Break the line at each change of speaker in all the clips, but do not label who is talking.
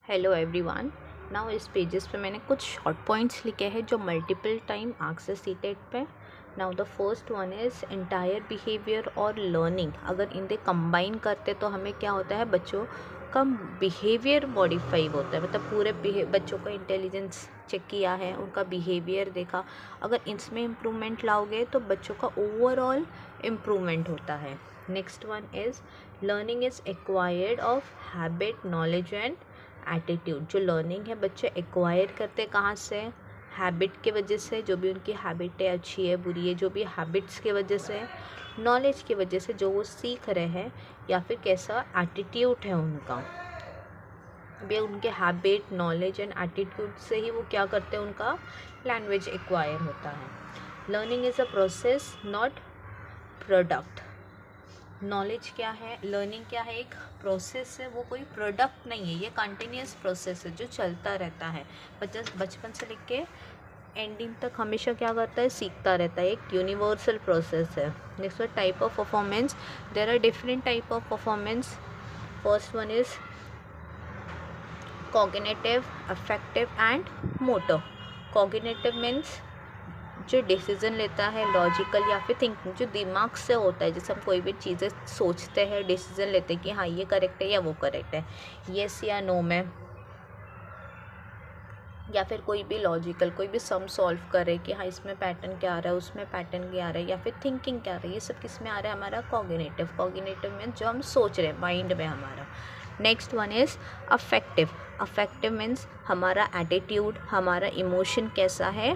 Hello everyone. Now इस pages पे मैंने कुछ शॉर्ट पॉइंट्स लिखे हैं जो मल्टीपल टाइम आंसर सीटेड पे। Now the first one is entire behaviour और लर्निंग। अगर इन्हें कंबाइन करते तो हमें क्या होता है, बच्चों का बिहेवियर मॉडिफाई होता है। मतलब पूरे बच्चों का इंटेलिजेंस चेक किया है, उनका बिहेवियर देखा। अगर इसमें इम्प्रूवमेंट लाओगे तो बच्चों का ओवरऑल इम्प्रूवमेंट होता है। Next one is learning is acquired of habit, knowledge and attitude. जो लर्निंग है बच्चे एक्वायर करते कहाँ से? हैबिट के वजह से, जो भी उनकी हैबिट है, अच्छी है बुरी है, जो भी हैबिट्स के वजह से, नॉलेज की वजह से जो वो सीख रहे हैं, या फिर कैसा एटीट्यूड है उनका। भी उनके हैबिट, नॉलेज एंड एटीट्यूड से ही वो क्या करते हैं, उनका लैंग्वेज एक्वायर होता है। Learning is a process not product. Knowledge क्या है, लर्निंग क्या है, एक प्रोसेस है, वो कोई प्रोडक्ट नहीं है। ये कंटिन्यूस प्रोसेस है जो चलता रहता है। बचपन से लेके एंडिंग तक हमेशा क्या करता है, सीखता रहता है। एक यूनिवर्सल प्रोसेस है। Next type of performance. There are different type of performance. First one is cognitive, affective and motor. Cognitive means जो डिसीज़न लेता है, लॉजिकल या फिर थिंकिंग, जो दिमाग से होता है। जैसे हम कोई भी चीज़ें सोचते हैं, डिसीज़न लेते हैं कि हाँ ये करेक्ट है या वो करेक्ट है, येस या नो में। या फिर कोई भी लॉजिकल, कोई भी सम सॉल्व करे कि हाँ इसमें पैटर्न क्या आ रहा है, उसमें पैटर्न क्या आ रहा है, या फिर थिंकिंग क्या आ रही है, ये सब किस में आ रहा है, हमारा कॉग्निटिव। कॉग्निटिव मीन्स जो हम सोच रहे हैं माइंड में हमारा। Next one is affective. Affective means हमारा एटीट्यूड, हमारा इमोशन कैसा है,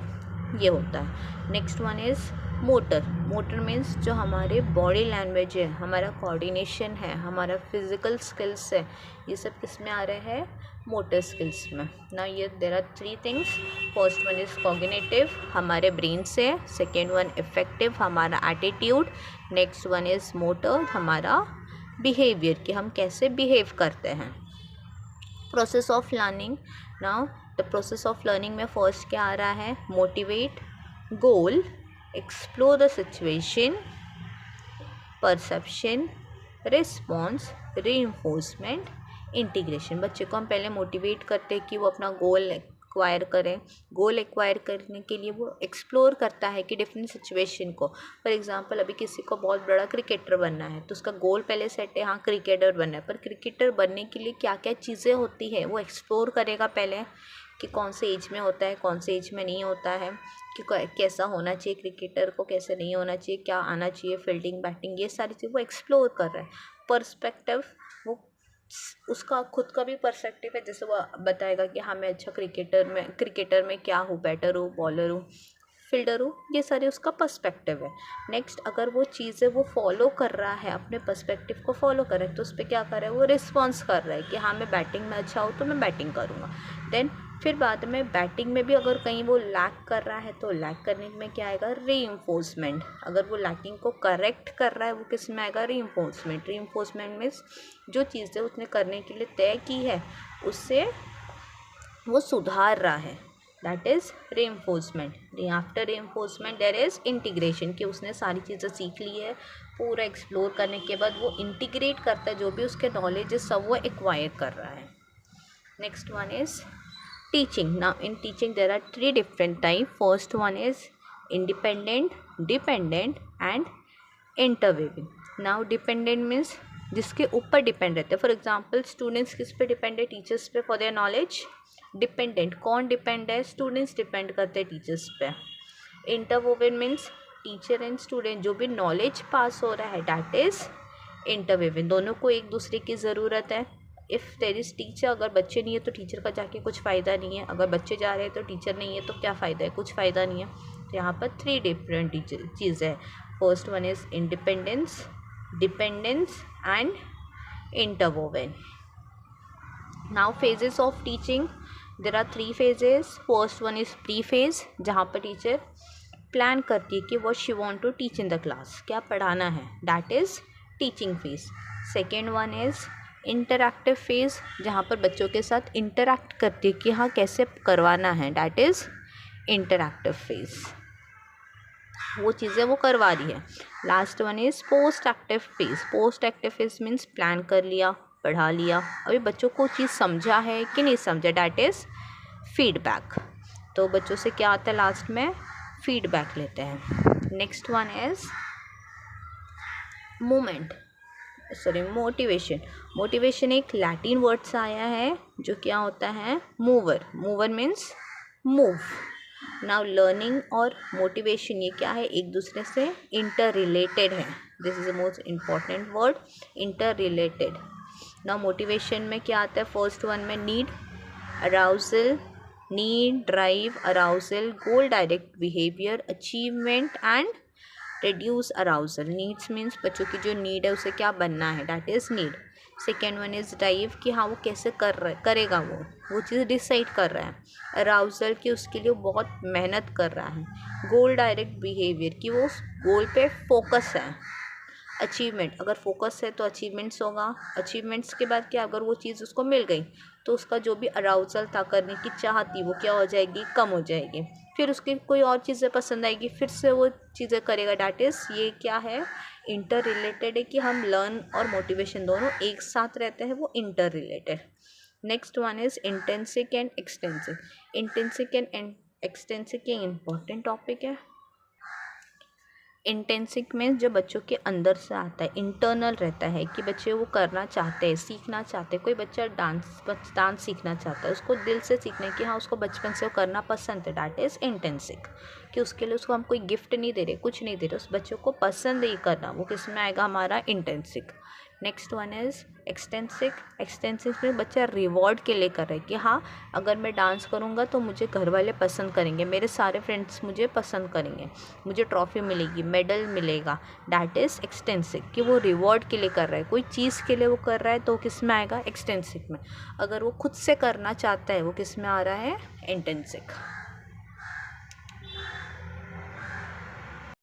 ये होता है। Next one is motor. Motor means जो हमारे बॉडी लैंग्वेज है, हमारा कोऑर्डिनेशन है, हमारा फिजिकल स्किल्स है, ये सब किस में आ रहे हैं, मोटर स्किल्स में। ना ये there are three things. First one is cognitive, हमारे ब्रेन से। सेकेंड वन इफेक्टिव, हमारा attitude. Next one is motor, हमारा बिहेवियर, कि हम कैसे बिहेव करते हैं। Process of learning. Now the process of learning में फर्स्ट क्या आ रहा है, motivate, goal, explore the situation, perception, response, reinforcement, integration. बच्चे को हम पहले मोटिवेट करते हैं कि वो अपना गोल एक्वायर करें। गोल एक्वायर करने के लिए वो एक्सप्लोर करता है कि डिफरेंट सिचुएशन को। फॉर एग्जांपल अभी किसी को बहुत बड़ा क्रिकेटर बनना है तो उसका गोल पहले सेट है, हाँ क्रिकेटर बनना है। पर क्रिकेटर बनने के लिए क्या क्या चीज़ें होती है वो एक्सप्लोर करेगा पहले, कि कौन से एज में होता है, कौन से एज में नहीं होता है, कि कैसा होना चाहिए क्रिकेटर को, कैसे नहीं होना चाहिए, क्या आना चाहिए, फील्डिंग, बैटिंग, ये सारी चीज़ वो एक्सप्लोर कर रहा है। पर्सपेक्टिव, वो उसका खुद का भी पर्सपेक्टिव है। जैसे वो बताएगा कि हाँ मैं अच्छा क्रिकेटर में क्या हूँ, बैटर हूँ, बॉलर हूँ, फील्डर हूँ, ये सारे उसका पर्सपेक्टिव है। नेक्स्ट, अगर वो चीज़ें वो फॉलो कर रहा है, अपने पर्सपेक्टिव को फॉलो कर रहा है, तो उस पर क्या कर रहा है, वो रिस्पॉन्स कर रहा है कि हाँ मैं बैटिंग में अच्छा हूँ तो मैं बैटिंग करूँगा। देन फिर बाद में बैटिंग में भी अगर कहीं वो लैक कर रहा है तो लैक करने में क्या आएगा, रीइंफोर्समेंट। अगर वो लैकिंग को करेक्ट कर रहा है, वो किस में आएगा, रीइंफोर्समेंट। रीइंफोर्समेंट मीन्स जो चीज़ें उसने करने के लिए तय की है उससे वो सुधार रहा है, that is reinforcement. After reinforcement there is integration, कि उसने सारी चीज़ें सीख ली है। पूरा एक्सप्लोर करने के बाद वो इंटीग्रेट करता है, जो भी उसके नॉलेज है सब वो एक्वायर कर रहा है। Next one is teaching. Now in teaching there are three different type. First one is independent, dependent and interweaving. Now dependent means जिसके ऊपर डिपेंड रहते हैं। फॉर एग्जांपल स्टूडेंट्स किस पे डिपेंड है, टीचर्स पे फॉर देयर नॉलेज। डिपेंडेंट कौन depend है, स्टूडेंट्स डिपेंड करते हैं टीचर्स पे। Interwoven means teacher and student जो भी नॉलेज पास हो रहा है, डैट इज़ इंटरवेवन। दोनों को एक दूसरे की ज़रूरत है। इफ़ देयर इज़ टीचर, अगर बच्चे नहीं है तो टीचर का जाके कुछ फ़ायदा नहीं है। अगर बच्चे जा रहे हैं तो टीचर नहीं है तो क्या फ़ायदा है, कुछ फ़ायदा नहीं है। तो यहाँ पर थ्री डिफरेंट चीज़ें हैं। First one is independence, dependence and interwoven. Now phases of teaching, there are three phases. First one is pre phase, जहाँ पर टीचर प्लान करती है कि what she want to teach in the class, क्या पढ़ाना है, that is teaching phase. Second one is interactive phase, जहाँ पर बच्चों के साथ इंटरैक्ट करती है कि हाँ कैसे करवाना है, दैट इज़ इंटरैक्टिव फेज। वो चीज़ें वो करवा रही है। Last one is post active phase. Post active phase means plan कर लिया, पढ़ा लिया, अभी बच्चों को चीज़ समझा है कि नहीं समझा, डैट इज़ फीडबैक। तो बच्चों से क्या आता है लास्ट में, फीडबैक लेते हैं। Next one is motivation. Motivation एक लैटिन वर्ड से आया है जो क्या होता है, mover. Mover means move. Now learning और मोटिवेशन ये क्या है, एक दूसरे से इंटर रिलेटेड है। This is the most important word, interrelated. Now motivation में क्या आता है, फर्स्ट वन में need, arousal, need, drive, arousal, goal direct behaviour, achievement and reduce arousal. Needs means बच्चों की जो नीड है उसे क्या बनना है, that is need. Second one is drive कि हाँ वो कैसे करेगा, वो चीज़ डिसाइड कर रहा है। अराउजल कि उसके लिए वो बहुत मेहनत कर रहा है। गोल डायरेक्ट बिहेवियर कि वो उस गोल पे फोकस है। अचीवमेंट, अगर फोकस है तो अचीवमेंट्स होगा। अचीवमेंट्स के बाद क्या, अगर वो चीज़ उसको मिल गई तो उसका जो भी अराउजल था, करने की चाह थी, वो क्या हो जाएगी, कम हो जाएगी। फिर उसकी कोई और चीज़ें पसंद आएगी, फिर से वो चीज़ें करेगा। डैट इज़ ये क्या है, इंटर रिलेटेड है कि हम लर्न और मोटिवेशन दोनों एक साथ रहते हैं, वो inter related. Next one is intrinsic and extensive. Intrinsic and extrinsic ये इंपॉर्टेंट टॉपिक है। इंटेंसिक में जो बच्चों के अंदर से आता है, इंटरनल रहता है कि बच्चे वो करना चाहते हैं, सीखना चाहते हैं। कोई बच्चा डांस सीखना चाहता है, उसको दिल से सीखना है कि हाँ उसको बचपन से वो करना पसंद है, डैट इज़ इंटेंसिक। कि उसके लिए उसको हम कोई गिफ्ट नहीं दे रहे, कुछ नहीं दे रहे, उस बच्चों को पसंद ही करना, वो किस में आएगा, हमारा intrinsic. Next one is extrinsic. Extrinsic में बच्चा रिवॉर्ड के लिए कर रहा है कि हाँ अगर मैं डांस करूँगा तो मुझे घर वाले पसंद करेंगे, मेरे सारे फ्रेंड्स मुझे पसंद करेंगे, मुझे ट्रॉफी मिलेगी, मेडल मिलेगा। डैट इज़ एक्सटेंसिक कि वो रिवॉर्ड के लिए कर रहा है, कोई चीज़ के लिए वो कर रहा है, तो किस में आएगा, एक्सटेंसिक में। अगर वो खुद से करना चाहता है, वो किस में आ रहा है, इंटेंसिक।